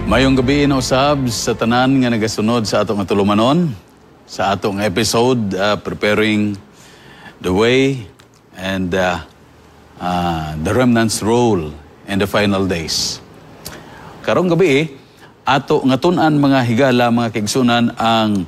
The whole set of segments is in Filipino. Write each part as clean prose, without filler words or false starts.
Mayong gabi na usab sa tanan nga nagasunod sa atong tulumanon sa atong episode preparing the way and the remnant's role in the final days. Karong gabi ato nga tun-an mga higala, mga kaigsunan ang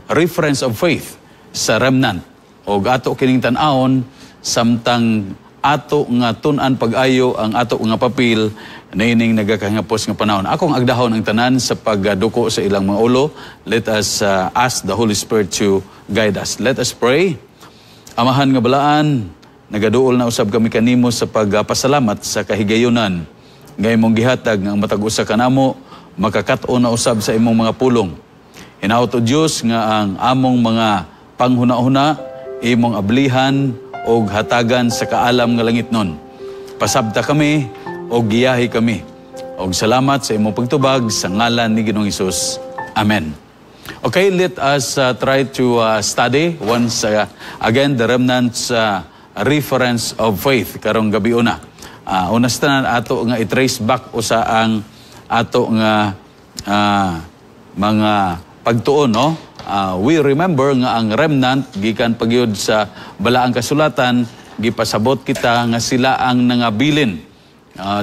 reference of faith sa remnant o ato kining tan-awon samtang ato nga tun-an pag-ayo ang ato nga papel niining nagakahingapos nga panahon. Akong agdahon ang tanan sa pagduko sa ilang mga ulo. Let us ask the Holy Spirit to guide us. Let us pray. Amahan nga balaan, nagaduol na usab kami kanimo sa pagpasalamat sa kahigayunan nga imong gihatag nga matag usa kanamo makakat-o na usab sa imong mga pulong. Hinaot o Dios nga ang among mga panghuna-huna imong ablihan o hatagan sa kaalam nga langit nun. Pasabta kami o giyahi kami. O salamat sa imong pagtubag sa ngalan ni Ginoong Hesus. Amen. Okay, let us try to study once again the remnant's reference of faith karong gabi una. Unas tanan ato nga i-trace back usa ang ato nga mga pagtuon, no? We remember nga ang remnant gikan pagyud sa balaang kasulatan gipasabot kita nga sila ang nangabilin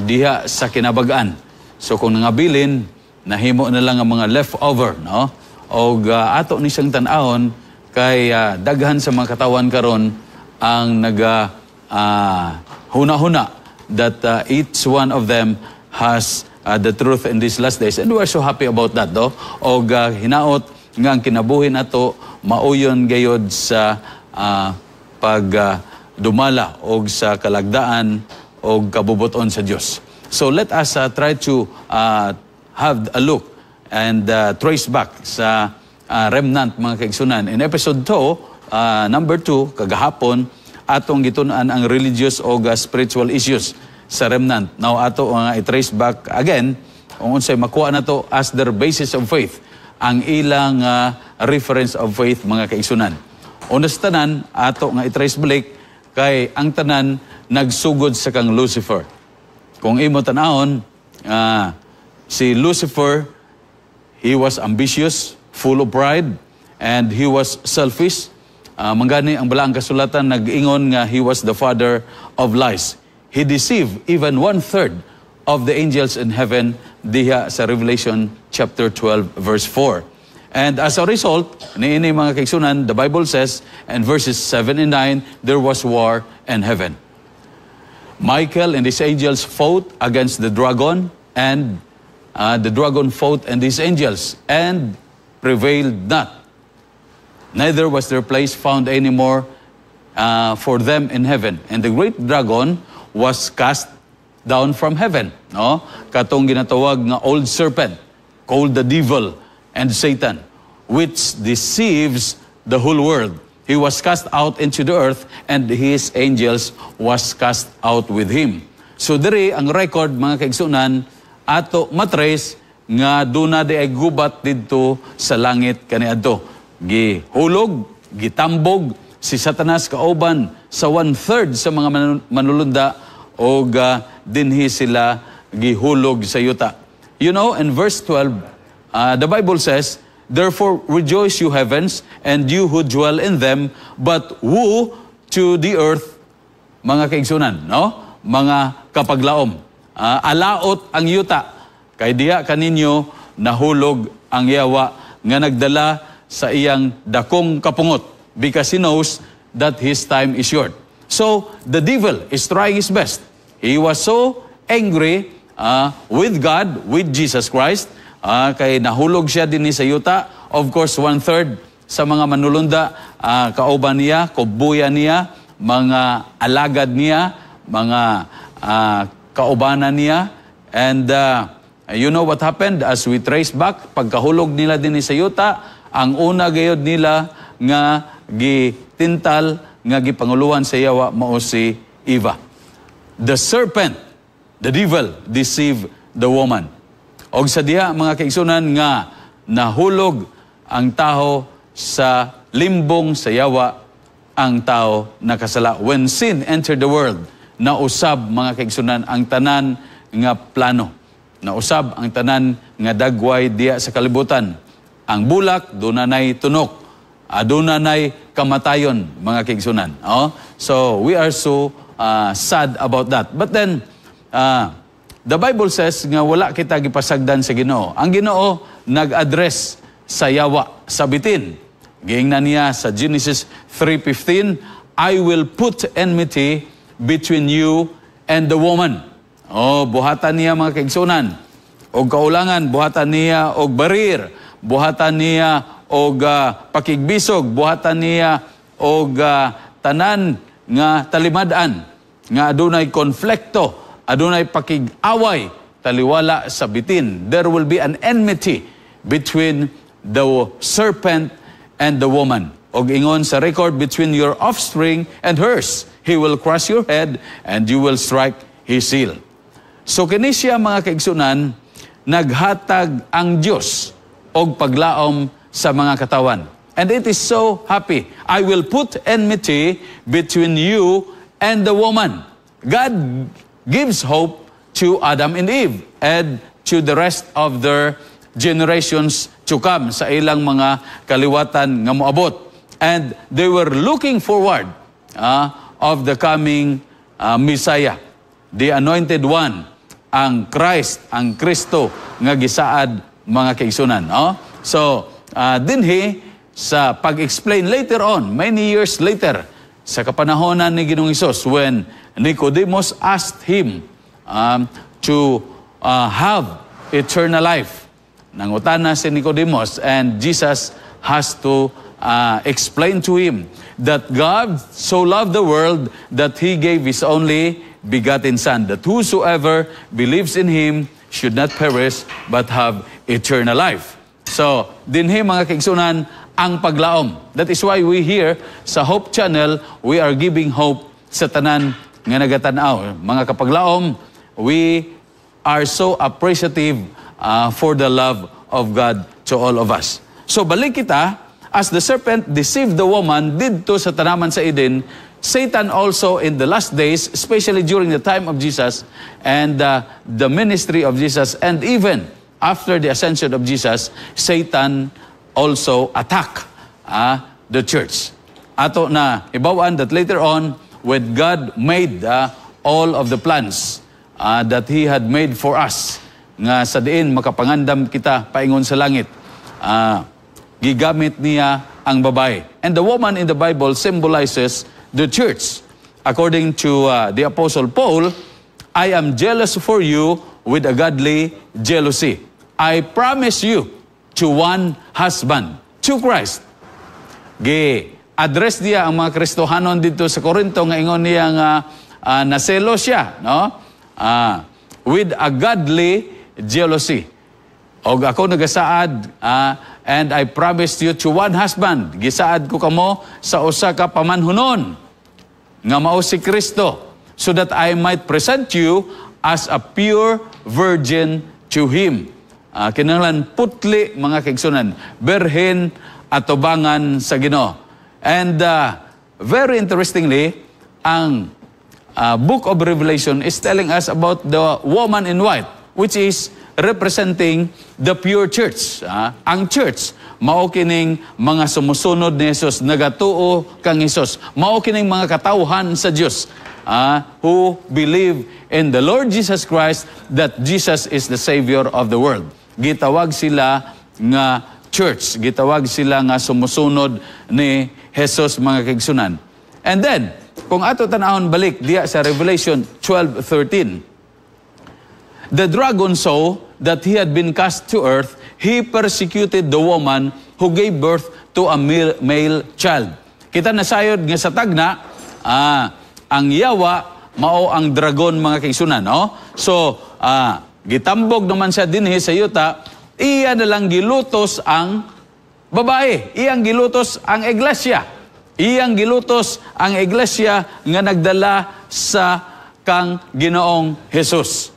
diha sa kinabagaan. So kung nangabilin nahimo na lang ang mga leftover, no? O ato ni siyang tan-awon kay daghan sa mga katawan karon ang naga huna-huna that each one of them has the truth in these last days, and we are so happy about that, no? O hinaot nga ang kinabuhi nato mauyon gayod sa pagdumala o sa kalagdaan o kabubuton sa Dios. So let us try to have a look and trace back sa remnant, mga kaigsunan. In episode 2, number 2, kagahapon, atong gitun-an ang religious o spiritual issues sa remnant. Now ato i-trace back again kung unsay makuha na to as their basis of faith, ang ilang reference of faith, mga kaigsunan. Unas tanan ato nga i-trace balik kay ang tanan nagsugod sa kang Lucifer. Kung imo tanahon, si Lucifer, he was ambitious, full of pride, and he was selfish. Manggani ang balaang kasulatan nag-ingon nga he was the father of lies. He deceived even 1/3 of the angels in heaven diha sa Revelation chapter 12 verse 4. And as a result, niini mga kaigsunan, the Bible says in verses 7 and 9, there was war in heaven. Michael and his angels fought against the dragon, and the dragon fought and his angels and prevailed not. Neither was their place found anymore for them in heaven. And the great dragon was cast down from heaven, no? Katong ginatawag nga old serpent, called the devil and Satan, which deceives the whole world. He was cast out into the earth, and his angels was cast out with him. So diri ang record, mga kaigsunan, ato matrace nga duna di ay gubat didto sa langit kaniadto. Gihulog, gitambog si Satanas kauban sa 1/3 sa mga manulunda o dinhi sila gihulog sa yuta. You know, in verse 12, the Bible says, "Therefore rejoice, you heavens, and you who dwell in them, but woe to the earth," mga kaigsunan, no? Mga kapaglaom. Alaot ang yuta, kay diha kaninyo nahulog ang yawa nga nagdala sa iyang dakong kapungot, because he knows that his time is short. So, the devil is trying his best. He was so angry with God, with Jesus Christ, kay nahulog siya din sa yuta. Of course, 1/3 sa mga manulunda, kauban niya, kubuyan niya, mga alagad niya, mga kaubanan niya. And you know what happened as we trace back? Pagkahulog nila din sa yuta, ang una gayod nila nga gitintal, nga gipanguluhan sa yawa mao si Eva. The serpent, the devil, deceived the woman. Og sa diha, mga kaigsunan, nga nahulog ang tao sa limbong sa yawa, ang tao nakasala. When sin entered the world, nausab, mga kaigsunan, ang tanan nga plano. na usab ang tanan nga dagway diya sa kalibutan. Ang bulak, dunanay tunok. Dunanay kamatayon, mga kaigsunan. Oh? So, we are so sad about that. But then, the Bible says nga wala kita gipasagdan sa Ginoo. Ang Ginoo nag-address sa yawa, sa bitin. Giingnan niya sa Genesis 3:15, I will put enmity between you and the woman. Oh, buhatan niya mga kaigsunan. Og kaulangan, buhatan niya og barir. Buhatan niya og pakigbisog. Buhatan niya og tanan nga talimadan. Nga adunay konflikto, adunay pakig-away, taliwala sa bitin. There will be an enmity between the serpent and the woman. Og ingon sa record, between your offspring and hers. He will crush your head and you will strike his heel. So kini siya mga kaigsunan, naghatag ang Dios og paglaom sa mga katawan. And it is so happy. I will put enmity between you and the woman. God gives hope to Adam and Eve and to the rest of their generations to come sa ilang mga kaliwatan nga moabot. And they were looking forward of the coming Messiah, the anointed one, ang Christ, ang Kristo nga gisaad mga kaigsunan. So, dinhi sa pag-explain later on, many years later, sa kapanahonan ni Ginoong Hesus, when Nicodemus asked him to have eternal life. Nangutana si Nicodemus, and Jesus has to explain to him that God so loved the world that He gave His only begotten Son, that whosoever believes in Him should not perish but have eternal life. So, dinhi mga kaigsunan ang paglaom. That is why we here sa Hope Channel, we are giving hope sa tanan nga nagatanaw. Mga kapaglaom, we are so appreciative for the love of God to all of us. So, balik kita, as the serpent deceived the woman didto sa tanaman sa Eden, Satan also in the last days, especially during the time of Jesus and the ministry of Jesus, and even after the ascension of Jesus, Satan also attacked the church. Ato na ibawan that later on, when God made all of the plans that He had made for us, nga sa diin makapangandam kita paingon sa langit, gigamit niya ang babae. And the woman in the Bible symbolizes the church. According to the Apostle Paul, I am jealous for you with a godly jealousy. I promise you to one husband, to Christ. Address niya ang mga Kristohanon dito sa Corinto nga ingon niya nga naselo siya, no? With a godly jealousy. Og ako nagasaad, and I promised you to one husband. Gisaad ko kamo sa usa ka pamanhunon nga mao si Kristo, so that I might present you as a pure virgin to Him. Kinahanglan putli mga kaigsunan, berhen atubangan sa Ginoo. And very interestingly, ang book of Revelation is telling us about the woman in white, which is representing the pure church. Ang church, mao kining mga sumusunod ni Jesus, nagatuo kang Jesus. Mao kining mga katawhan sa Dios who believe in the Lord Jesus Christ, that Jesus is the Savior of the world. Gitawag sila nga church, gitawag sila nga sumusunod ni Jesus mga kaigsunan. And then, kung ato tanahon balik diya sa Revelation 12:13, the dragon saw that he had been cast to earth. He persecuted the woman who gave birth to a male child. Kita nasayod nga sa tagna, ang yawa mao ang dragon mga kaigsunan, no? So, gitambog naman siya dinhi sa yuta, iya na lang gilutos ang babae. Iyang gilutos ang iglesia. Iyang gilutos ang iglesia nga nagdala sa kang Ginoong Jesus.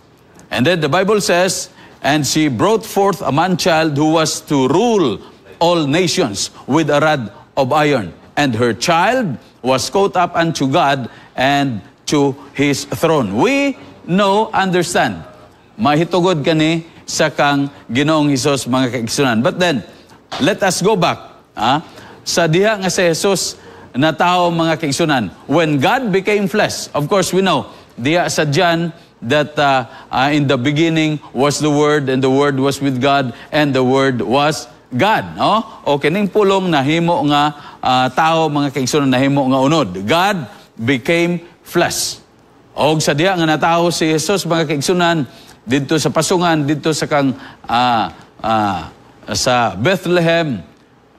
And then the Bible says, and she brought forth a man-child who was to rule all nations with a rod of iron. And her child was caught up unto God and to His throne. We know, understand, mahitugod kani sa kang Ginoong Hesus mga kaigsunan. But then, let us go back. Sa diha nga si Jesus na tao mga kaigsunan, when God became flesh, of course we know, diha sa John, that in the beginning was the Word, and the Word was with God, and the Word was God. No? O kining pulong na himo nga tao mga kaigsunan na himo nga unod. God became flesh. O sa diha nga natao si Jesus mga kaigsunan, dito sa pasungan, dito sa kang sa Bethlehem,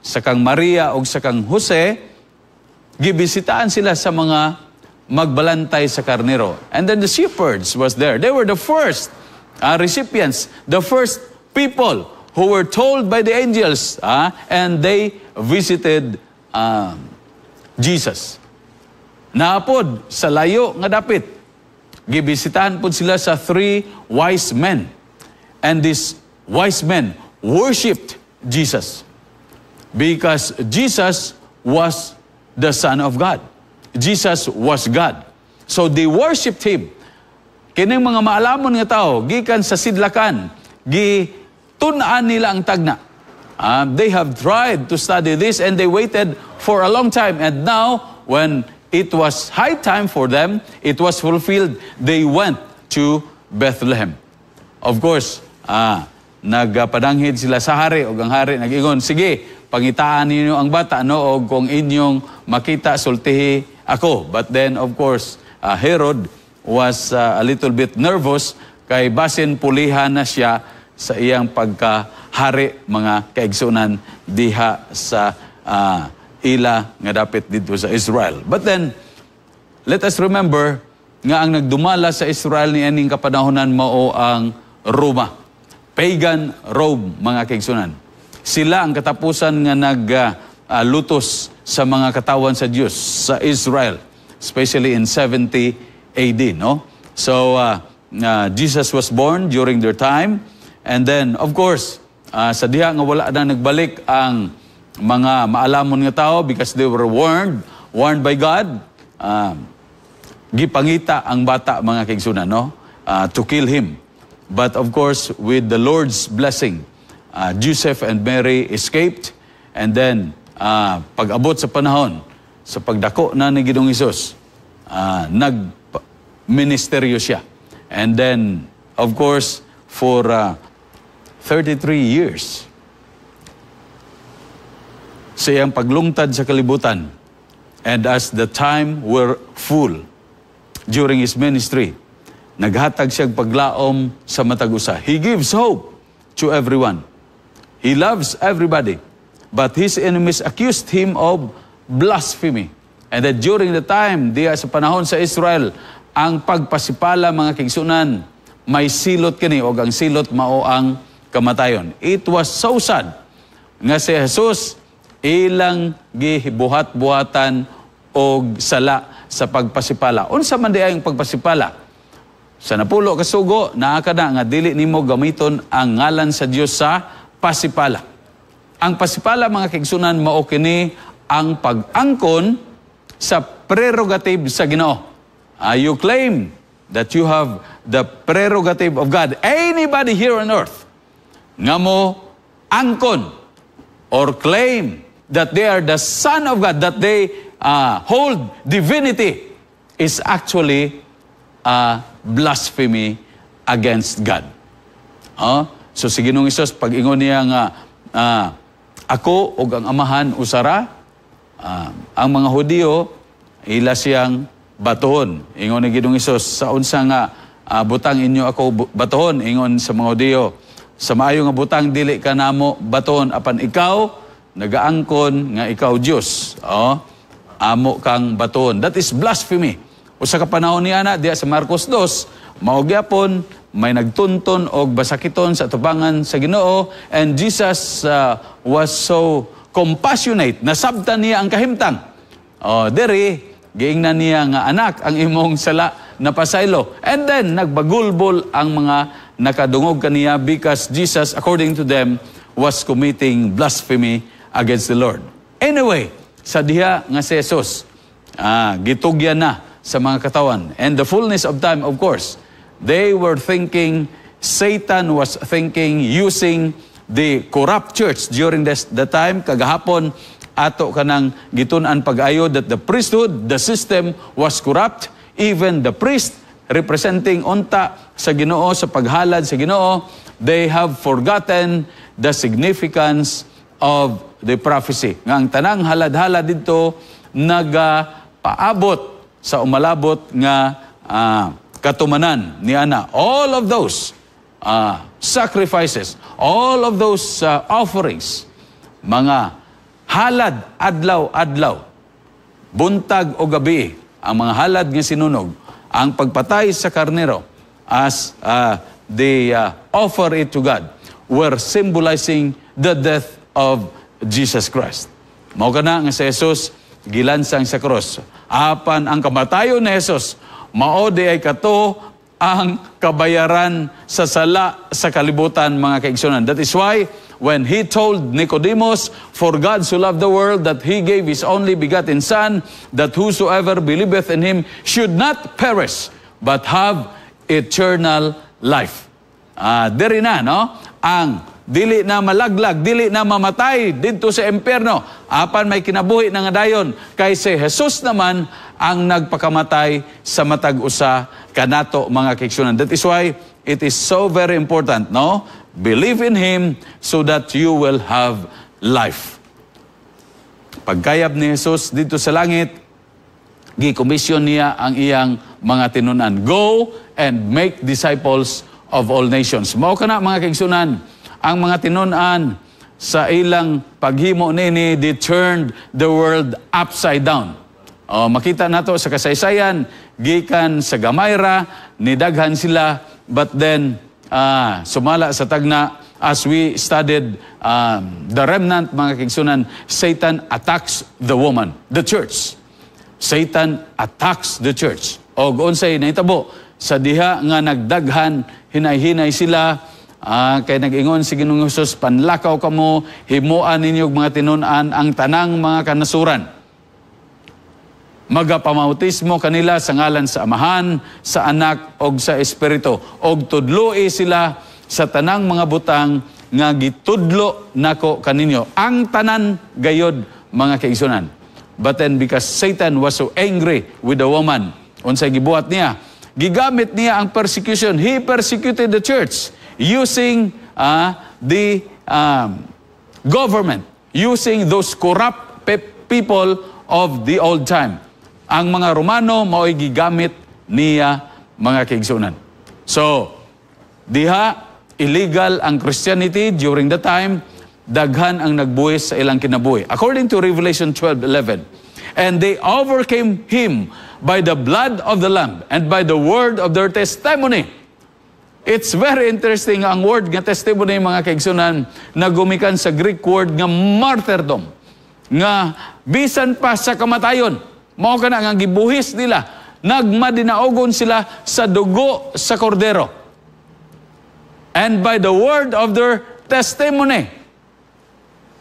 sa kang Maria o sa kang Jose, gibisitaan sila sa mga magbalantay sa karnero. And then the shepherds was there. They were the first recipients, the first people who were told by the angels, and they visited Jesus. Naapod sa layo nga dapit, gibisitahan po sila sa 3 wise men. And these wise men worshipped Jesus because Jesus was the Son of God. Jesus was God. So they worshipped Him. Kining mga maalamon nga tao, gikan sa sidlakan, gitun-an nila ang tagna. They have tried to study this and they waited for a long time. And now, when it was high time for them, it was fulfilled, they went to Bethlehem. Of course, nagpadanghid sila sa hari, o ang hari nag-ingon, sige, pangitaan ninyo ang bata, no? O kung inyong makita, sultihi ako. But then, of course, Herod was a little bit nervous, kay basin pulihan na siya sa iyang pagkahari, mga kaigsunan, diha sa ila nga dapit dito sa Israel. But then, let us remember nga ang nagdumala sa Israel ni aning kapanahonan mao ang Roma. Pagan Rome, mga kaigsunan. Sila ang katapusan nga naglutos sa mga katawan sa Diyos sa Israel, especially in 70 AD, no? So, Jesus was born during their time, and then, of course, sa diha nga wala na nagbalik ang mga maalamon nga tao because they were warned by God, gipangita ang bata, mga kaigsunan, no? To kill him. But of course, with the Lord's blessing, Joseph and Mary escaped, and then pag-abot sa panahon, sa pagdako na ni Ginoong Hesus, nag-ministeryo siya. And then, of course, for 33 years, sa iyang paglungtad sa kalibutan, and as the time were full during his ministry, naghatag siyang paglaom sa matag usa. He gives hope to everyone. He loves everybody. But his enemies accused him of blasphemy. And that during the time, diya sa panahon sa Israel, ang pagpasipala, mga kaigsunan, may silot kini, o ang silot mao ang kamatayon. It was so sad nga si Jesus ilang gibuhat-buhatan og sala sa pagpasipala. Unsa man di ang pagpasipala? Sa napulo kasugo, naa ka na nga dili nimo gamiton ang ngalan sa Dios sa pasipala. Ang pasipala, mga kaigsunan, mao kini ang pag-angkon sa prerogative sa Ginoo. You claim that you have the prerogative of God. Anybody here on earth nga mo angkon or claim that they are the Son of God, that they hold divinity, is actually blasphemy against God. So si Ginoong Hesus, pag-ingon niya nga, ako o ang amahan usara, ang mga Hudiyo, ila siyang batohon. Ingon ni Ginoong Hesus, sa unsa nga butang inyo ako batohon, ingon sa mga Hudiyo, sa maayo nga butang dili ka namo batohon, apan ikaw nagaangkon nga ikaw Dios. Amo kang batohon. That is blasphemy. O sa kapanahon niya na, diya sa Marcos 2, maugyapon, may nagtunton o basakiton sa tubangan sa Ginoo, and Jesus was so compassionate, nasabtan niya ang kahimtang. Dere, giingnan niya nga anak ang imong sala na pasaylo. And then, nagbagulbol ang mga nakadungog kaniya because Jesus, according to them, was committing blasphemy against the Lord. Anyway, sa diha nga si Jesus, gitugyan na sa mga katawan. And the fullness of time, of course, they were thinking Satan was thinking using the corrupt church during the time, kagahapon, ato kanang gitun-an pag-ayo that the priesthood, the system was corrupt. Even the priest representing unta sa Ginoo, sa paghalad sa Ginoo, they have forgotten the significance of the prophecy. Nga ang tanang halad-halad dito nagapaabot sa umalabot nga katumanan ni ana. All of those sacrifices, all of those offerings, mga halad adlaw-adlaw, buntag o gabi, ang mga halad nga sinunog, ang pagpatay sa karnero as they offer it to God, were symbolizing the death of Jesus Christ. Mao kana nga si Jesus gilansang sa cross. Apan ang kamatayon ni Jesus, mao di ay kato ang kabayaran sa sala sa kalibutan, mga kaigsunan. That is why when he told Nicodemus, "For God so loved the world that he gave his only begotten Son, that whosoever believeth in him should not perish, but have eternal life." Diri na, no? Ang dili na malaglag, dili na mamatay dito sa impyerno. Apan may kinabuhi na nga dayon. Kay si Jesus naman ang nagpakamatay sa matag usa kanato, mga kaigsunan. That is why it is so very important, no? Believe in Him so that you will have life. Pagkayab ni Jesus dito sa langit, gikomisyon niya ang iyang mga tinunan. Go and make disciples of all nations. Mao kana, mga kaigsunan, ang mga tinunan sa ilang paghimo nini, they turned the world upside down. Makita nato sa kasaysayan, gikan sa Gamayra, nidaghan sila, but then sumala sa tagna, as we studied the remnant, mga kaigsunan, Satan attacks the woman, the church. Satan attacks the church. O unsay nahitabo sa diha nga nagdaghan, hinay-hinay sila, kay nag-ingon si Ginoong Hesus, "Panlakaw kamo, himuan ninyo mga tinunan ang tanang mga kanasuran. Magapamautismo kanila sa ngalan sa Amahan, sa Anak, og sa Espiritu. Og tudloi sila sa tanang mga butang nga gitudlo nako kaninyo." Ang tanan gayod, mga kaigsunan. But then because Satan was so angry with the woman, unsay gibuhat niya? Gigamit niya ang persecution. He persecuted the church using the government, using those corrupt people of the old time. Ang mga Romano mao'y gigamit niya, mga kaigsunan. So, diha, illegal ang Christianity during the time, daghan ang nagbuhis sa ilang kinabuhi. According to Revelation 12:11, "And they overcame him by the blood of the Lamb and by the word of their testimony." It's very interesting ang word nga testimony, mga kaigsunan, na gumikan sa Greek word nga martyrdom, nga bisan pa sa kamatayon, mao kana nga gibuhis nila, nagmadinaogon sila sa dugo sa kordero. And by the word of their testimony.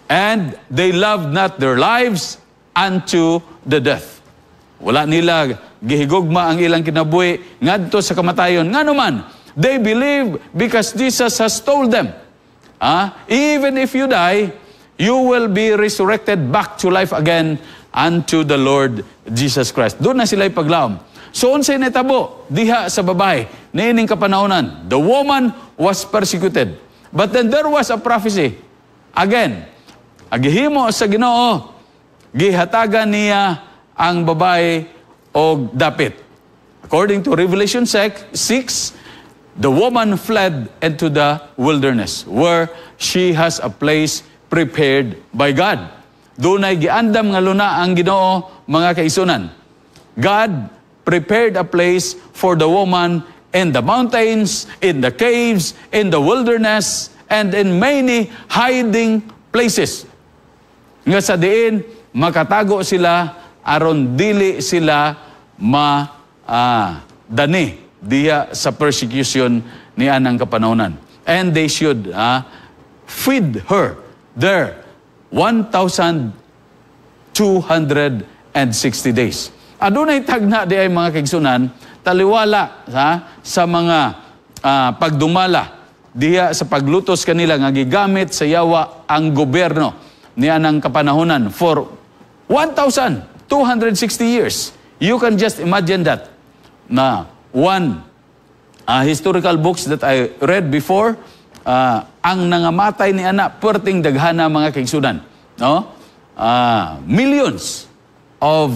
And they loved not their lives unto the death. Wala nila gihigugma ang ilang kinabuhi ngadto sa kamatayon. Nganuman, they believe because Jesus has told them, even if you die, you will be resurrected back to life again unto the Lord Jesus Christ. Doon na sila'y paglaom. So, unsay natabo diha sa babae, niining kapanahonan, the woman was persecuted. But then there was a prophecy. Again, agihimo sa Ginoo, gihatagan niya ang babae og dapit. According to Revelation 6, the woman fled into the wilderness where she has a place prepared by God. Doon ay giandam nga luna ang Ginoo, mga kaigsunan. God prepared a place for the woman in the mountains, in the caves, in the wilderness, and in many hiding places. Nga sa diin, makatago sila aron dili sila dani diya sa persecution ni anang kapanahonan. And they should feed her there 1,260 days. Adunay tagna di ay, mga kaigsunan, taliwala sa mga pagdumala diha sa paglutos kanila nga gigamit sa yawa ang gobyerno niya ng kapanahonan for 1,260 years. You can just imagine that. Na one historical books that I read before, ang nangamatay ni ana perting daghana mga kaigsunan, no? Millions of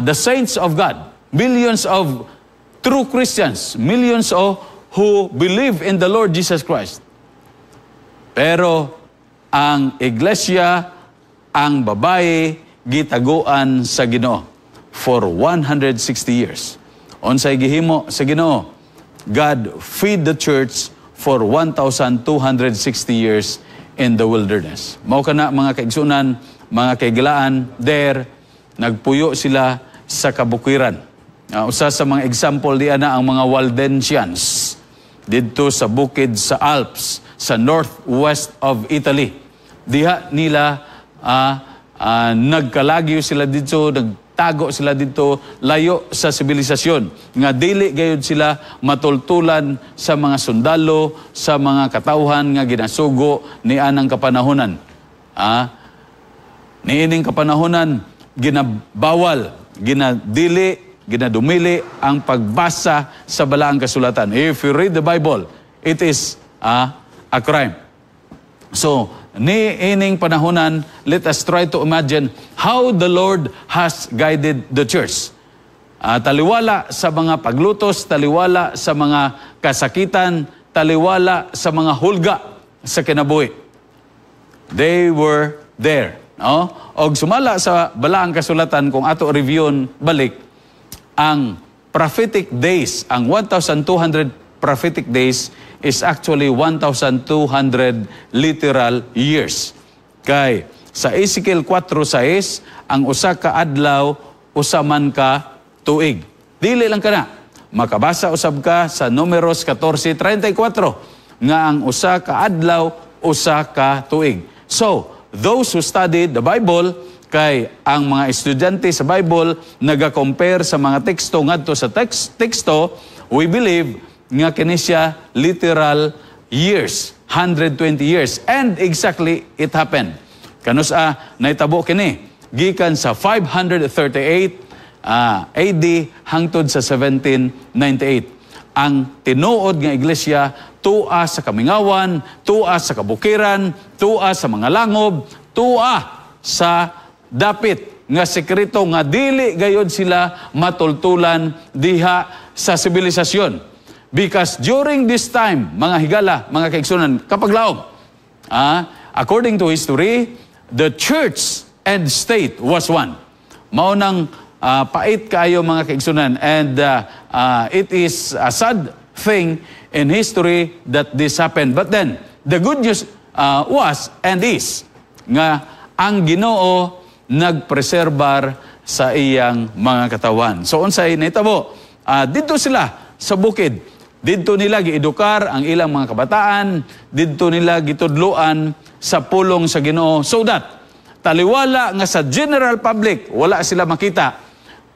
the saints of God, millions of true Christians, millions of who believe in the Lord Jesus Christ. Pero ang iglesia, ang babae, gitaguan sa Ginoo for 160 years. Unsay gihimo sa Ginoo, God feed the church for 1,260 years in the wilderness. Mao kana mga kaigsunan, mga kaigilaan, there, nagpuyo sila sa kabukiran. Usa sa mga example diyan na ang mga Waldensians dito sa bukid sa Alps, sa northwest of Italy. Diha nila nagkalagyo sila dito, nagtago sila dito, layo sa sibilisasyon. Nga dili gayud sila matultulan sa mga sundalo, sa mga katawhan nga ginasugo ni anang kapanahonan. Niining kapanahonan, ginabawal, ginadili, ginadumili ang pagbasa sa balaang kasulatan. If you read the Bible, it is a crime. So, niining panahonan, let us try to imagine how the Lord has guided the church. Taliwala sa mga paglutos, taliwala sa mga kasakitan, taliwala sa mga hulga sa kinabuhi. They were there. No? Og sumala sa balaang kasulatan, kung ato review balik, ang prophetic days, ang 1,200 prophetic days is actually 1,200 literal years. Kay sa Ezekiel 4:6, ang usa ka adlaw, usa man ka tuig. Dili lang kana. Makabasa usab ka sa Números 14:34 nga ang usa ka adlaw, usa ka tuig. So, those who studied the Bible, kay ang mga estudyante sa Bible naga-compare sa mga teksto ngadto sa teksto, we believe nga kini siya literal years, 120 years. And exactly it happened. Kanusa naitabo kini gikan sa 538 AD hangtod sa 1798. Ang tinuod nga iglesia tua sa kamingawan, tua sa kabukiran, tua sa mga langob, tua sa dapit nga sekreto nga dili gayod sila matultulan diha sa sibilisasyon. Because during this time, mga higala, mga kaigsunan, kapag laom, according to history, the church and state was one. Mao nang pait kayo mga kaigsunan, and it is a sad thing in history that this happened. But then, the good news was and is nga ang Ginoo nagpreserbar sa iyang mga katawan. So unsay nahitabo, didto sila sa bukid, didto nila giedukar ang ilang mga kabataan, didto nila gitudloan sa pulong sa Ginoo, so that taliwala nga sa general public wala sila makita.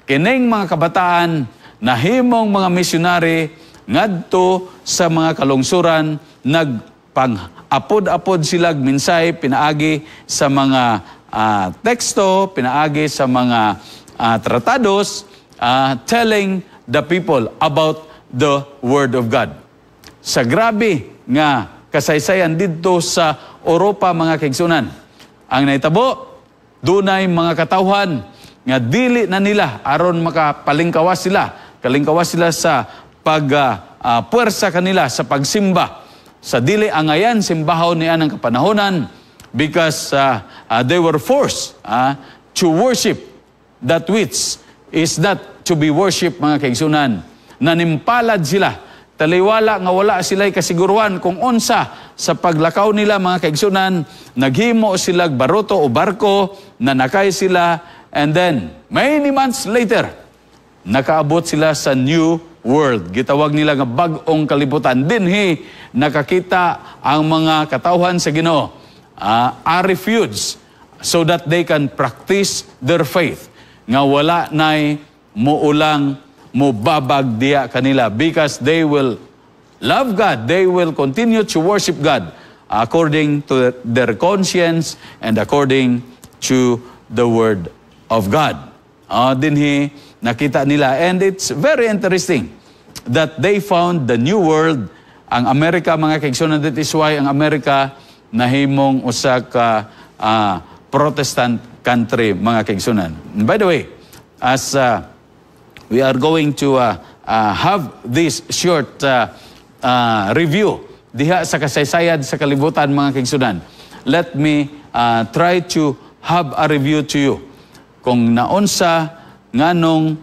Kining mga kabataan nahimong mga misyonary ngadto sa mga kalungsuran, nagpang-apod-apod sila minsay pinaagi sa mga teksto, pinaagi sa mga tratados, telling the people about the Word of God. Sa grabe nga kasaysayan dito sa Europa mga kaigsunan, ang naitabo, dunay mga katawhan nga dili na nila aron makapalingkawas sila, kalingkawas sila sa pagpuwersa kanila sa pagsimba. Sa dili angayan simbahon niya ng kapanahonan, because they were forced to worship that which is not to be worshipped mga kaigsunan. Nanimpalad sila. Taliwala nga wala sila'y kasiguruhan kung unsa sa paglakaw nila mga kaigsunan, naghimo sila baruto o barko, nanakay sila, and then many months later, nakaabot sila sa New World. Gitawag nila nga bag-ong kalibutan. Dinhi nakakita ang mga katawhan sa Ginoo are refused so that they can practice their faith. Nga wala na'y muulang mubabag diya kanila because they will love God, they will continue to worship God according to their conscience and according to the Word of God. Dinhi nakita nila. And it's very interesting that they found the new world. Ang Amerika, mga kaigsunan, that is why ang Amerika nahimong usa ka Protestant country, mga kaigsunan. And by the way, as we are going to have this short review diha sa kasaysayan sa kalibutan, mga kaigsunan, let me try to have a review to you. Kung naunsa, nganong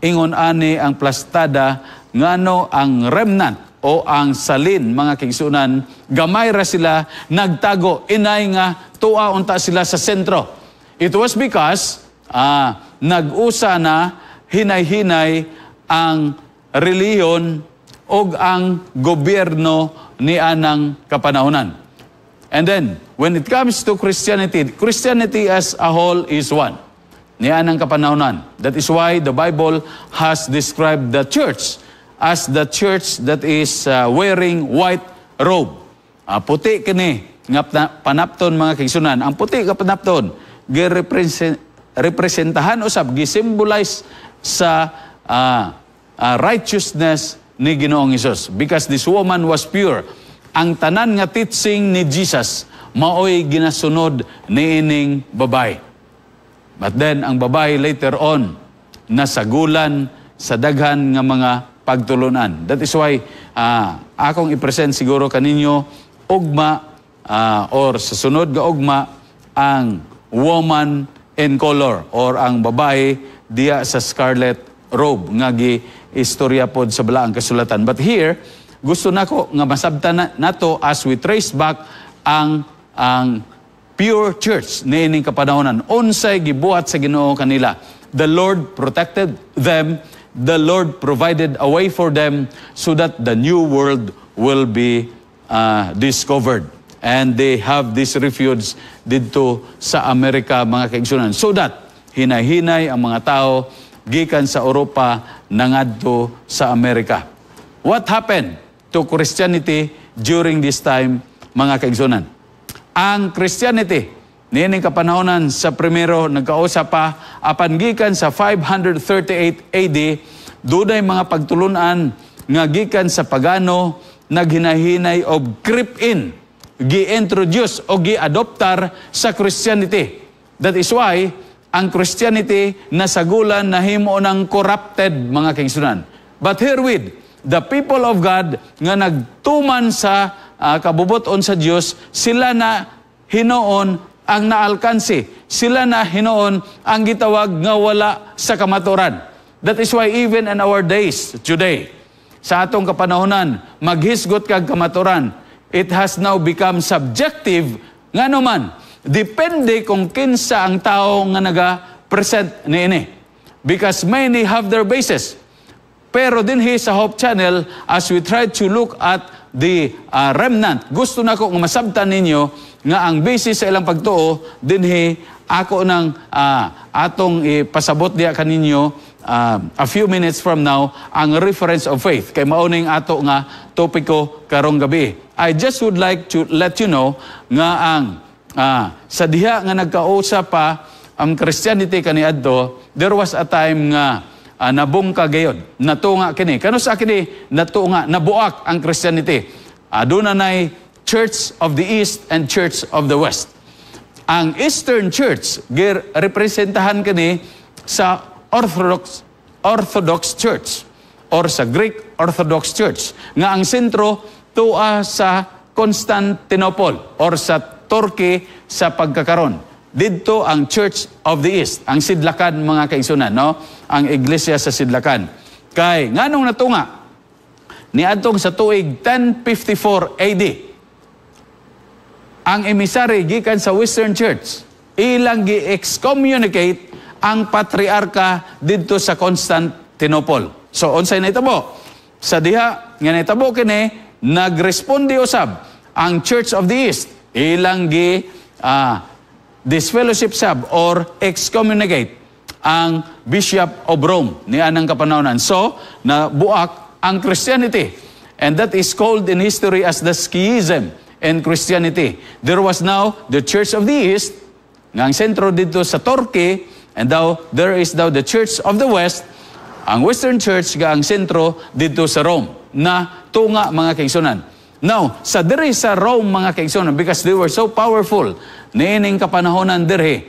ingon ani ang plastada, ngano ang remnant o ang salin, mga kaigsunan, gamay ra sila, nagtago, inay nga, tuwa unta sila sa sentro. It was because nag-usa na hinay-hinay ang reliyon o ang gobyerno ni anang kapanahonan. And then, when it comes to Christianity, Christianity as a whole is one. Ni anang kapanahonan. That is why the Bible has described the church as the church that is wearing white robe. Puti kini nga panapton, mga kaigsunan. Ang puti nga panapton, representahan usab, gi-symbolize sa righteousness ni Ginoong Hesus. Because this woman was pure. Ang tanan nga teaching ni Jesus, maoy ginasunod ni ining babay. But then, ang babay later on, nasagulan sa daghan nga mga pagtulunan. That is why, akong i-present siguro kaninyo, ugma, or sa sunod ga ugma, ang woman in color, or ang babae diya sa scarlet robe, nga gi-istorya pod sa balaang kasulatan. But here, gusto nako nga masabtan nato as we trace back ang pure church ni ining kapanahonan. Unsay gibuhat sa Ginoo kanila. The Lord protected them. The Lord provided a way for them so that the new world will be discovered. And they have this refuge dito sa Amerika, mga kaigsunan. So that hinay-hinay ang mga tao gikan sa Europa nangadto sa Amerika. What happened to Christianity during this time, mga kaigsunan? Ang Christianity, nining kapanahonan sa primero, nagkausap pa, apan gikan sa 538 AD, dunay mga pagtulunan nga gikan sa pagano, naghinahinay o creep-in, gi-introduce o gi-adoptar sa Christianity. That is why, ang Christianity nasagulan na himo ng corrupted, mga kaigsunan. But herewith, the people of God nga nagtuman sa kabubuton sa Dios, sila na hinoon ang naalkansi. Sila na hinoon ang gitawag nga wala sa kamaturan. That is why even in our days today, sa atong kapanahonan, maghisgot kag kamaturan, it has now become subjective nga naman. Depende kung kinsa ang tao nga naga-present niini. Because many have their basis. Pero dinhi sa Hope Channel, as we try to look at the remnant, gusto na ko nga masabtan ninyo nga ang basis sa ilang pagtuo, dinhi ako nang atong ipasabot diya kaninyo a few minutes from now, ang reference of faith. Kay mauning ato nga topiko karong gabi. I just would like to let you know nga ang sa diha nga nagkausap pa ang Christianity kaniadto, there was a time nga nabungka gayod, natunga kini. Kano sa kini natunga, nabuak ang Christianity. Aduna nay Church of the East and Church of the West. Ang Eastern Church representahan kini sa Orthodox Church or sa Greek Orthodox Church nga ang sentro tuwa sa Constantinople or sa Turkey sa pagkakaron. Dito ang Church of the East, ang Sidlakan, mga kaigsunan, no? Ang iglesia sa Sidlakan. Kay nganong natunga niadtong sa tuig 1054 AD. Ang emisary gikan sa Western Church, ilang gi-excommunicate ang patriarka dito sa Constantinople. So unsay nahitabo? Sa diha nga nahitabo kini, nagresponde usab ang Church of the East, ilang disfellowship sab or excommunicate ang Bishop of Rome ni anang kapanahonan. So nabuak ang Christianity. And that is called in history as the schism in Christianity. There was now the Church of the East, nga ang sentro dito sa Turkey, and there is the Church of the West, ang Western Church nga ang sentro dito sa Rome, na tunga mga kaigsunan. Now, sa diri sa Rome mga kaigsunan, because they were so powerful, niining kapanahonan diri,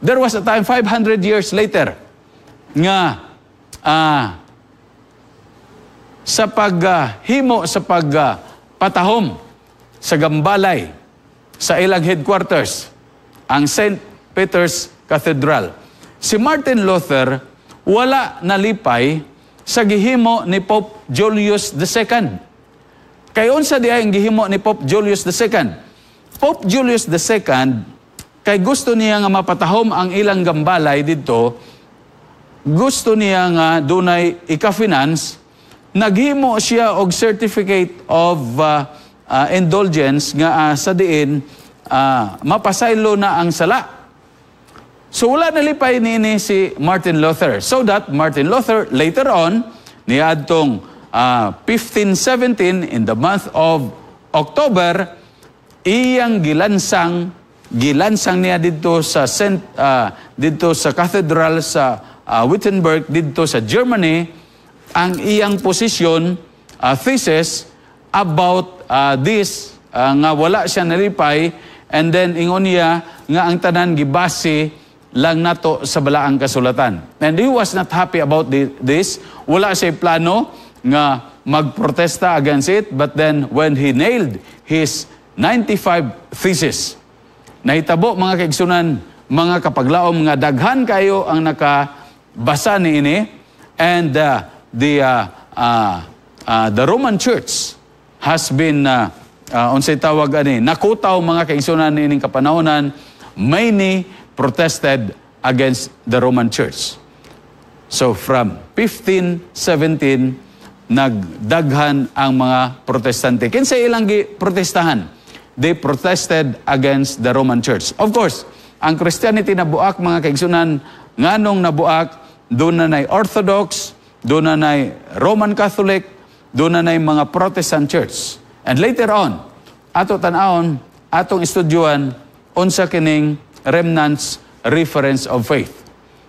there was a time 500 years later, nga sa paghimo sa pagpatahom sa Gambalay sa ilang headquarters, ang St. Peter's Cathedral. Si Martin Luther wala nalipay sa gihimo ni Pope Julius II. Kay unsa diay ang gihimo ni Pope Julius II? Pope Julius II, kay gusto niya nga mapatahom ang ilang Gambalay dito, gusto niya nga dunay ika-finance, naghimo siya og certificate of indulgence nga sa diin mapasaylo na ang sala. So wala nalipay niini si Martin Luther. So that Martin Luther later on, niadtong 1517 in the month of October, iyang gilansang niya dito sa dito sa cathedral sa Wittenberg dito sa Germany ang iyang posisyon thesis about this nga wala siya nalipay, and then ingon niya nga ang tanan gibase lang nato sa balaang kasulatan. And he was not happy about this. Wala siya plano nga magprotesta against it, but then when he nailed his 95 thesis, nahitabo mga kaigsunan, mga kapaglaom nga daghan kayo ang nakabasa niini, and the Roman Church has been unsay tawag ani, nakutaw mga kaigsunan niining kapanahonan, many protested against the Roman Church. So from 1517 nagdaghan ang mga protestante. Kinsa ilang protestahan? They protested against the Roman Church. Of course, ang Christianity nabuak mga kaigsunan, nganong nabuak, doon na nay Orthodox, doon na nay Roman Catholic, doon na nay mga Protestant Church. And later on, ato tan-aon, atong estudyuan, unsa kining remnants reference of faith.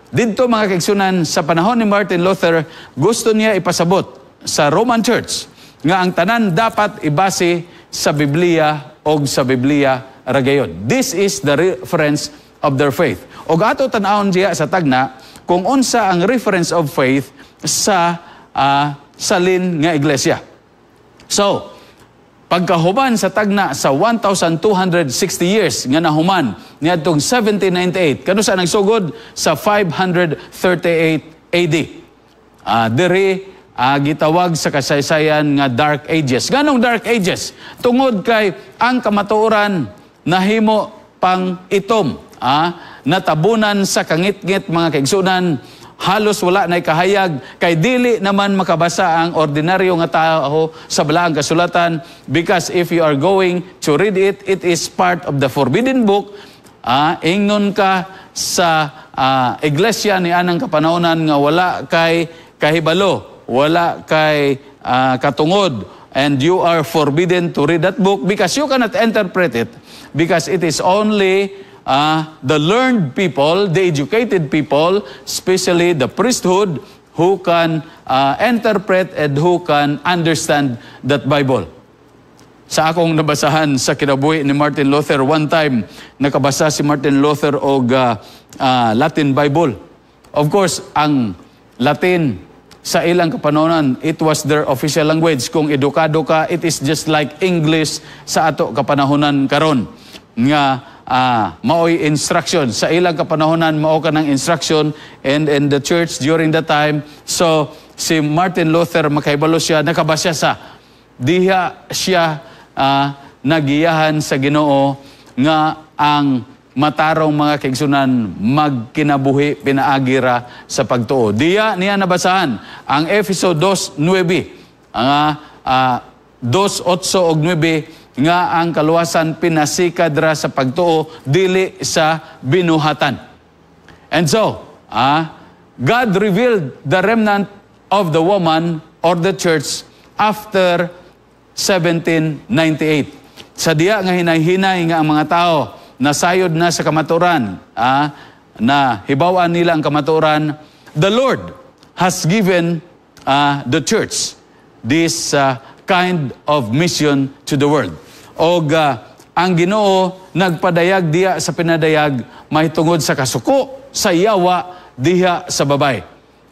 Dito mga kaigsunan, sa panahon ni Martin Luther, gusto niya ipasabot sa Roman Church nga ang tanan dapat ibase sa Biblia o sa Biblia ragayon. This is the reference of their faith. O ato tan-aon diya sa tagna kung unsa ang reference of faith sa salin nga iglesia. So, pagkahuman sa tagna sa 1,260 years nga nahuman niadtong 1798, kano sa nagsugod sa 538 AD. Diri gitawag sa kasaysayan nga Dark Ages. Ganong Dark Ages? Tungod kay ang kamatuoran nahimo pang itom, natabunan sa kangit-ngit mga kaigsunan, halos wala na kahayag, kay dili naman makabasa ang ordinaryo nga tao sa balaang kasulatan, because if you are going to read it, it is part of the forbidden book. Ingnon ka sa iglesia ni anang kapanahonan nga wala kay kahibalo, wala kay katungod, and you are forbidden to read that book because you cannot interpret it, because it is only the learned people, the educated people, especially the priesthood, who can interpret and who can understand that Bible. Sa akong nabasahan sa kinabuhi ni Martin Luther, one time, nakabasa si Martin Luther og Latin Bible. Of course, ang Latin sa ilang kapanahonan, it was their official language. Kung edukado ka, it is just like English sa ato kapanahonan karon. Nga mao'y instruction. Sa ilang kapanahonan, mao ka ng instruction, and in the church during that time. So, si Martin Luther, makahibalo siya, nakabasya sa diha siya nagiyahan sa Ginoo nga ang matarong mga kaigsunan magkinabuhi pinaagira sa pagtuo. Diya niya nabasahan ang Efeso 2:9, ang 2:8 og 9, nga ang kaluwasan pinasikad ra sa pagtuo dili sa binuhatan. And so, God revealed the remnant of the woman or the church after 1798. Sa diya nga hinay-hinay nga ang mga tao nasayod na sa kamaturan, na hibawan nila ang kamaturan, the Lord has given the church this kind of mission to the world. O ang Ginoo nagpadayag diya sa pinadayag mahitungod sa kasuko, sa yawa, diha sa babay.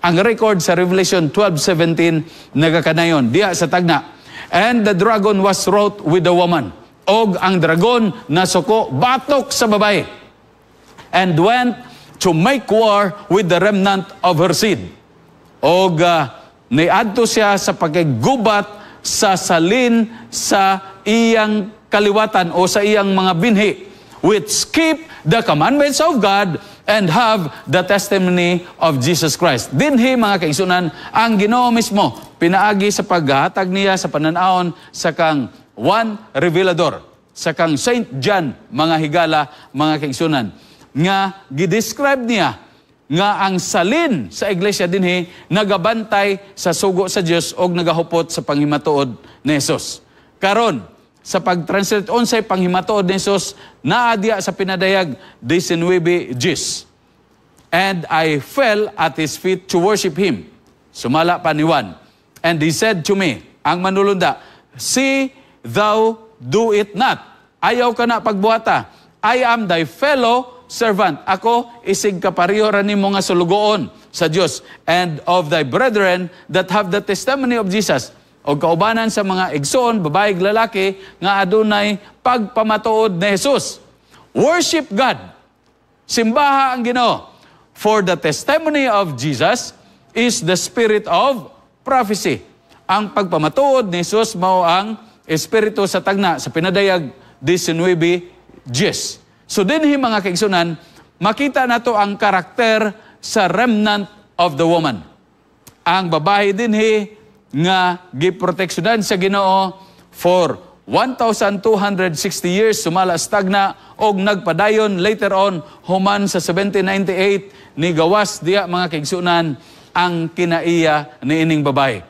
Ang record sa Revelation 12:17 nagakanayon diha sa tagna. And the dragon was wroth with the woman. Og ang dragon na suko batok sa babae. And went to make war with the remnant of her seed. Og niadto siya sa pagigubat sa salin sa iyang kaliwatan o sa iyang mga binhi, which keep the commandments of God and have the testimony of Jesus Christ. Dinhi mga kaigsunan, ang Ginoo mismo pinaagi sa paghatag niya sa pananaon sa kang Juan Revelador, sa kang Saint John, mga higala, mga kaigsunan, nga gidescribe niya nga ang salin sa iglesia dinhi nagabantay sa sugo sa Dios og nagahupot sa panghimatuod ni Jesus. Karon sa pag-translate unsay panghimatuod ni Jesus naa diya sa pinadayag 19 Gs. And I fell at his feet to worship him. Sumala pa ni Juan. And he said to me, ang manulunda, see thou do it not. Ayaw ka na pagbuhata. I am thy fellow servant. Ako, isig kapareho ra nimo nga sulugoon sa Dios, and of thy brethren that have the testimony of Jesus. O kaubanan sa mga igsoon, babae, lalaki, nga adunay pagpamatuod ni Jesus. Worship God. Simbaha ang Ginoo. For the testimony of Jesus is the spirit of prophecy. Ang pagpamatuod ni Jesus mao ang espiritu sa tagna sa pinadayag 19 Gs. So dinhi mga kaigsunan, makita nato ang karakter sa remnant of the woman. Ang babae dinhi nga giproteksyonan sa Ginoo for 1,260 years, sumala stagna og nagpadayon later on human sa 1798 ni gawas diya mga kaigsunan ang kinaiya niining babae.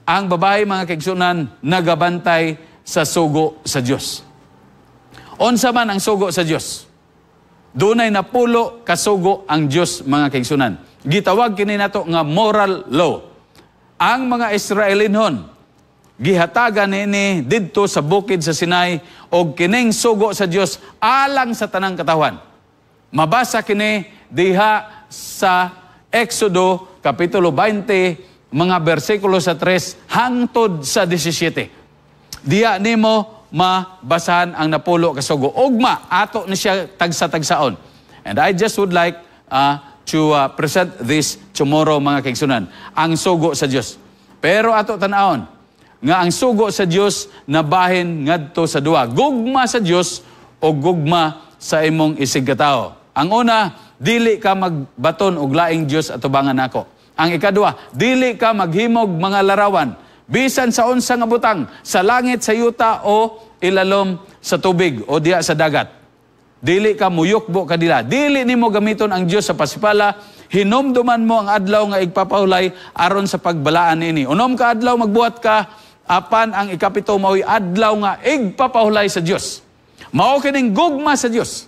Ang babae mga kaigsunan nagabantay sa sugo sa Dios. Unsa man ang sugo sa Dios? Dunay napulo ka sugo ang Dios mga kaigsunan. Gitawag kini nato nga moral law. Ang mga Israelinhon gihatagan nini didto sa bukid sa Sinai og kining sugo sa Dios alang sa tanang katawhan. Mabasa kini diha sa Exodo kapitulo 20 mga bersikulo sa 3 hangtod sa 17. Diha nimo mabasahan ang napulo ka sugo. Ugma ato ni siya tagsa-tagsaon. And I just would like to present this tomorrow mga kaigsunan. Ang sugo sa Dios. Pero ato tan-aon nga ang sugo sa Dios nabahin ngadto sa duha. Gugma sa Dios o gugma sa imong isig katao. Ang una, dili ka magbaton og laing Dios atubangan nako. Ang ikaduha, dili ka maghimog mga larawan bisan sa unsa nga butang sa langit, sa yuta o ilalom sa tubig o diha sa dagat. Dili ka muyukbo kadila. Dili nimo gamiton ang Dios sa pasipala. Hinumduman mo ang adlaw nga igpapahulay aron sa pagbalaan ini. Unom ka adlaw magbuhat ka apan ang ikapito mao'y adlaw nga igpapahulay sa Dios. Mao kining gugma sa Dios.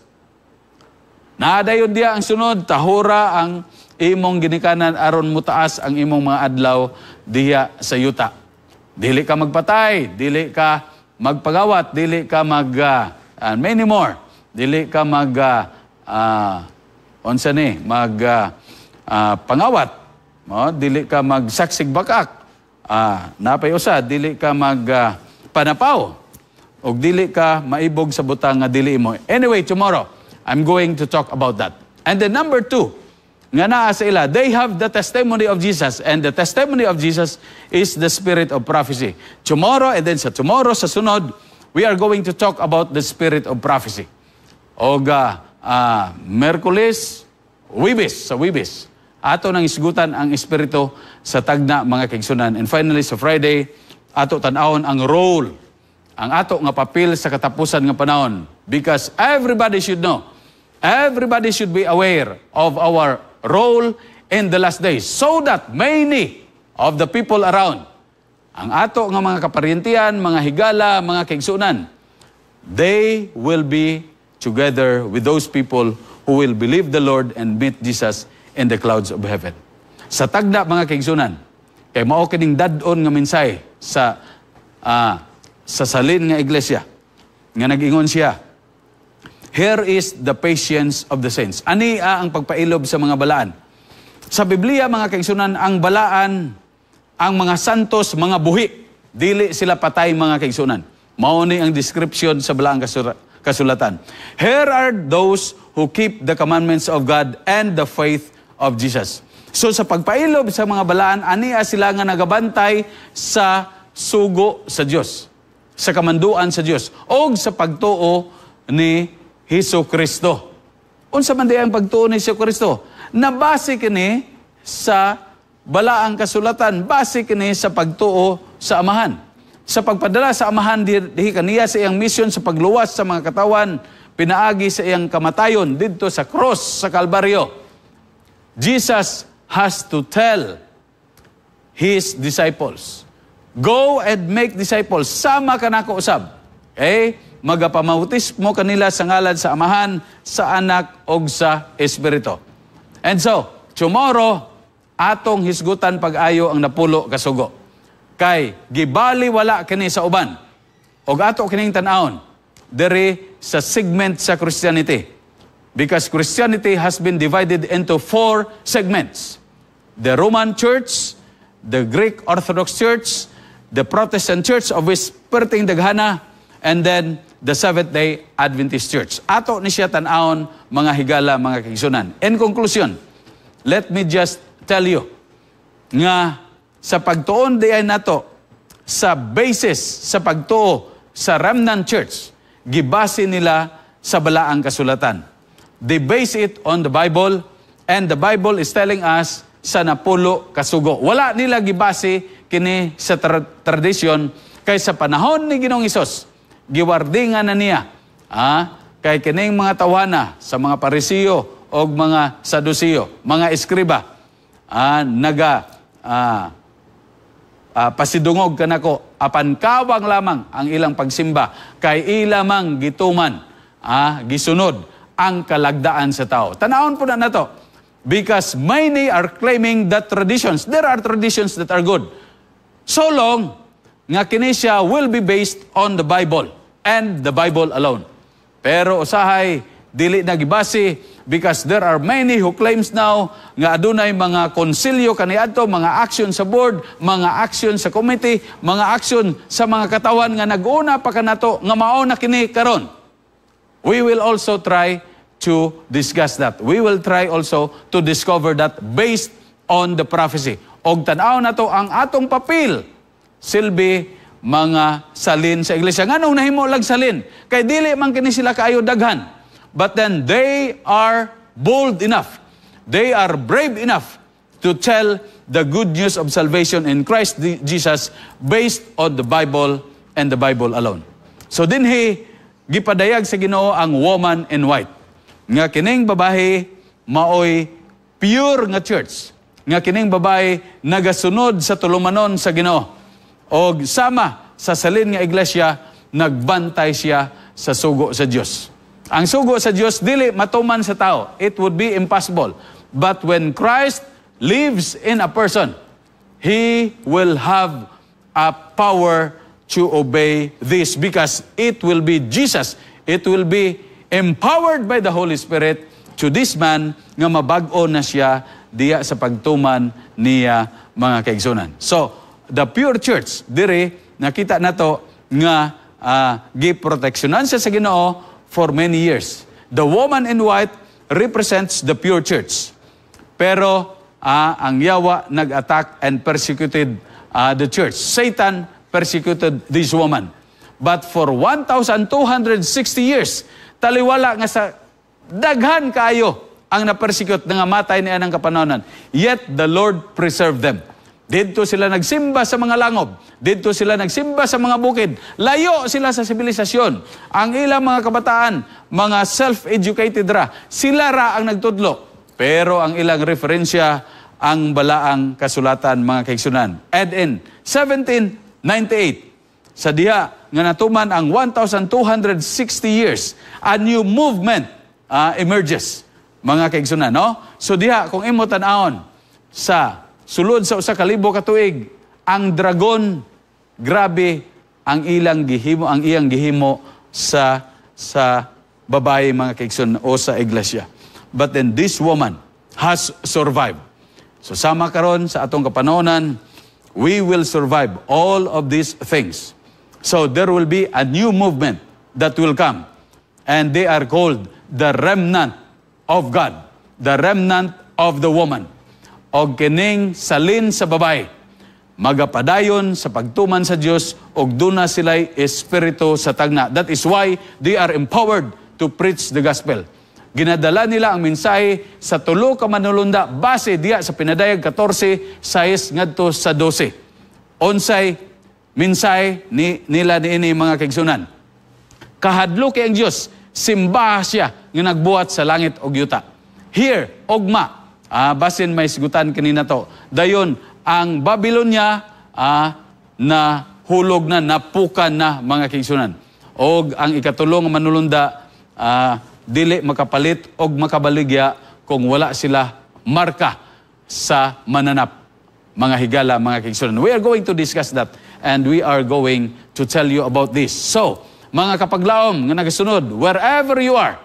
Naadayon diya ang sunod, tahura ang imong ginikanan aron mutaas ang imong mga adlaw diha sa yuta. Dili ka magpatay, dili ka magpagawat, dili ka many more. Dili ka pangawat. Dili ka magsaksig bakak. Napay usa, dili ka panapaw. O dili ka maibog sa butang nga dili mo. Anyway, tomorrow, I'm going to talk about that. And then number 2, nga naa sa ila, they have the testimony of Jesus. And the testimony of Jesus is the spirit of prophecy. Tomorrow, and then sa tomorrow, sa sunod, we are going to talk about the spirit of prophecy. O Merkulis, sa Wibis. Ato nang isgutan ang espiritu sa tagna mga kaigsunan. And finally, sa Friday, ato tan-awon ang role, ang ato nga papel sa katapusan nga panahon. Because everybody should know, everybody should be aware of our role in the last days so that many of the people around ang ato nga mga kaparyentian, mga higala, mga kaigsunan, they will be together with those people who will believe the Lord and meet Jesus in the clouds of heaven. Sa tagda mga kaigsunan, kay mao kining dad-on nga mensahe sa salin nga iglesia, nga nag-ingon siya, here is the patience of the saints. Ani ang pagpailob sa mga balaan. Sa Biblia, mga kaigsunan, ang balaan, ang mga santos, mga buhi, dili sila patay, mga kaigsunan. Mao ni ang description sa balaang kasulatan. Here are those who keep the commandments of God and the faith of Jesus. So sa pagpailob sa mga balaan, ania sila nga nagabantay sa sugo sa Dios, sa kamanduan sa Dios, o sa pagtuo ni Hesus Kristo. Unsa man di ang pagtuo ni Hesus Kristo? Nabase kini sa balaang kasulatan, base kini sa pagtuo sa Amahan. Sa pagpadala sa Amahan, dihi kaniya sa iyang mission sa pagluwas sa mga katawan, pinaagi sa iyang kamatayon didto sa cross sa Kalbaryo. Jesus has to tell His disciples, go and make disciples, sama ka nako usab. Okay? Magapamautis mo kanila sa ngalan sa Amahan, sa Anak, o sa Espiritu. And so, tomorrow, atong hisgutan pag-ayo ang napulo kasugo. Kay gibali wala kini sa uban. Og ato kining tan-awon diri sa segment sa Christianity. Because Christianity has been divided into 4 segments. The Roman Church, the Greek Orthodox Church, the Protestant Church of which perting daghana, and then the Seventh-day Adventist Church. Ato ni siya tan-awon, mga higala, mga kaigsunan. In conclusion, let me just tell you nga sa pagtuon diay nato sa basis sa pagtuo sa Remnant Church, gibase nila sa balaang kasulatan. They base it on the Bible, and the Bible is telling us sa napulo kasugo. Wala nila gibase kini sa tradisyon, kay sa panahon ni Ginoong Hesus, giwardingan na niya kay kining mga tawana sa mga Parisiyo o mga Sadusiyo, mga eskriba, pasidungog kanako, apan kawang lamang ang ilang pagsimba, kay ilamang gituman, gisunod ang kalagdaan sa tao. Tanawon po na to. Because many are claiming that traditions, there are traditions that are good. So long, nga kinesya will be based on the Bible and the Bible alone. Pero usahay, dili na gibase, because there are many who claims now nga adunay mga konsilyo kaniadto, mga action sa board, mga action sa committee, mga action sa mga katawan nga nag-una pa kanato nga mao na kini karon. We will also try to discuss that. We will try also to discover that based on the prophecy. Og tan-aw na to ang atong papel, silbi mga salin sa iglesia. Nganong nahimo lag salin? Kay dili man kini sila kaayo daghan. But then they are bold enough. They are brave enough to tell the good news of salvation in Christ Jesus based on the Bible and the Bible alone. So dinhi gipadayag sa Ginoo ang woman in white. Nga kining babae maoy pure nga church. Nga kining babae nagasunod sa tulumanon sa Ginoo. O sama sa salin nga iglesia, nagbantay siya sa sugo sa Dios. Ang sugo sa Dios dili matuman sa tao. It would be impossible. But when Christ lives in a person, he will have a power to obey this, because it will be Jesus. It will be empowered by the Holy Spirit to this man nga mabag-o na siya diya sa pagtuman niya, mga kaigsunan. So, the pure church, dire, nakita nato nga giproteksyonan siya sa Ginoo for many years. The woman in white represents the pure church. Pero ang yawa nag-attack and persecuted the church. Satan persecuted this woman. But for 1,260 years, taliwala nga sa daghan kayo ang na-persecute nga matay niya ng kapanahonan. Yet the Lord preserved them. Dito sila nagsimba sa mga langob. Dito sila nagsimba sa mga bukid. Layo sila sa sibilisasyon. Ang ilang mga kabataan, mga self-educated ra. Sila ra ang nagtudlo. Pero ang ilang referensya, ang balaang kasulatan, mga kaigsunan. And in 17 98. Sa diha nga natuman ang 1,260 years, a new movement emerges. Mga kaigsunan, no? So diha, kung imo tan-awon sa sulod sa usa ka libo ka tuig, ang dragon, grabe ang iyang gihimo sa babae, mga kaigsunan, o sa iglesia. But then this woman has survived. So sama karon sa atong kapanahonan, we will survive all of these things. So there will be a new movement that will come. And they are called the remnant of God. The remnant of the woman. Og kining salin sa babae, magapadayon sa pagtuman sa Dios, og duna sila'y espiritu sa tagna. That is why they are empowered to preach the gospel. Ginadala nila ang mensahe sa tulo ka manulunda base diya sa pinadayag 14, 6 ngadto sa 12. Onsay mensahe nila niini, mga kaigsunan. Kahadlo kay ang Dios, simbaha siya nga nagbuhat sa langit og yuta. Here, ogma, basin may sigutan kanina to. Dayon ang Babylonia na hulog na, napukan na, mga kaigsunan. Og ang ikatulong manulunda dili makapalit og makabaligya kung wala sila marka sa mananap, mga higala, mga kaigsunan. We are going to discuss that and we are going to tell you about this. So, mga kapaglaom nga nagasunod, wherever you are,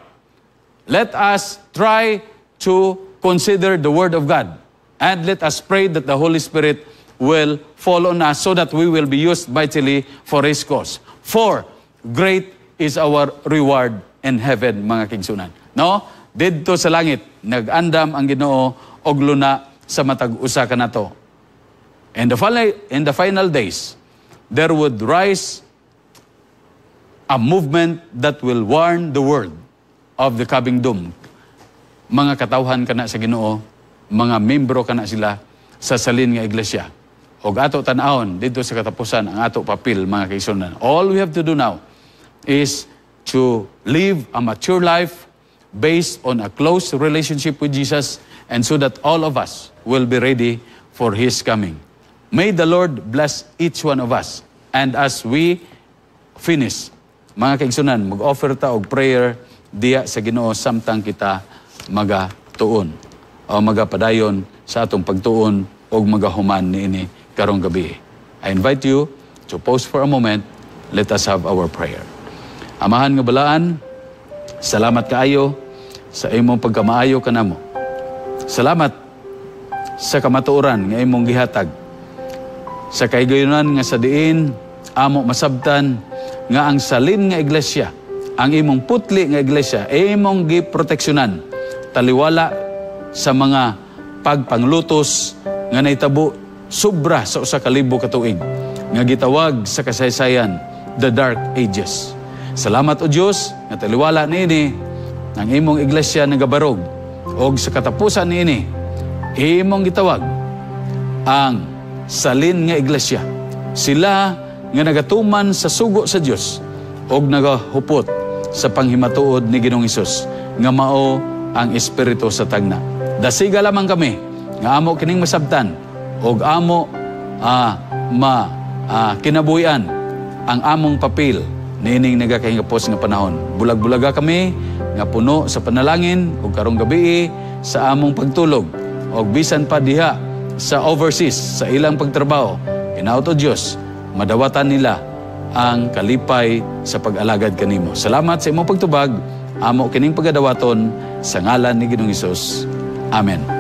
let us try to consider the Word of God and let us pray that the Holy Spirit will fall on us so that we will be used mightily for His cause. For great is our reward in heaven, mga kaigsunan. No? Didto sa langit, nag-andam ang Ginoo og luna sa matag usa kanato. In the final days, there would rise a movement that will warn the world of the coming doom. Mga katawhan kana sa Ginoo, mga membro kana sila sa salin nga iglesia. Og ato tan-awon dito sa katapusan ang ato papel, mga kaigsunan. All we have to do now is to live a mature life based on a close relationship with Jesus, and so that all of us will be ready for His coming. May the Lord bless each one of us. And as we finish, mga kaigsunan, mag-offer ta og prayer diya sa Ginoo samtang kita magatuon o magapadayon sa atong pagtuon og magahuman niini karong gabi. I invite you to pause for a moment. Let us have our prayer. Amahan nga balaan, salamat kaayo sa imong pagkamaayo kanamo. Salamat sa kamatuoran nga imong gihatag. Sa kaigayunan nga sa diin, amo masabtan nga ang salin nga iglesia, ang imong putli nga iglesia, imong giproteksyonan, taliwala sa mga pagpanglutos nga naitabo sobra sa usa ka libo ka tuig, nga gitawag sa kasaysayan, the Dark Ages. Salamat o Diyos, nga taliwala niini, ang imong iglesia nagabarog, o sa katapusan niini, imong gitawag, ang salin nga iglesia. Sila nga nagatuman sa sugo sa Dios og nagahupot sa panghimatuod ni Ginoong Hesus nga mao ang espiritu sa tagna. Dasiga lamang kami nga amo kining masabtan og amo kinabuhian ang among papel nining nagakahingapos nga panahon. Bulag-bulaga kami nga puno sa panalangin og karong gabi sa among pagtulog og bisan pa diha sa overseas, sa ilang pagtrabaho, kinauto Diyos, madawatan nila ang kalipay sa pag-alagad kanimo. Salamat sa imong pagtubag, amo kining pagadawaton sa ngalan ni Ginoong Hesus. Amen.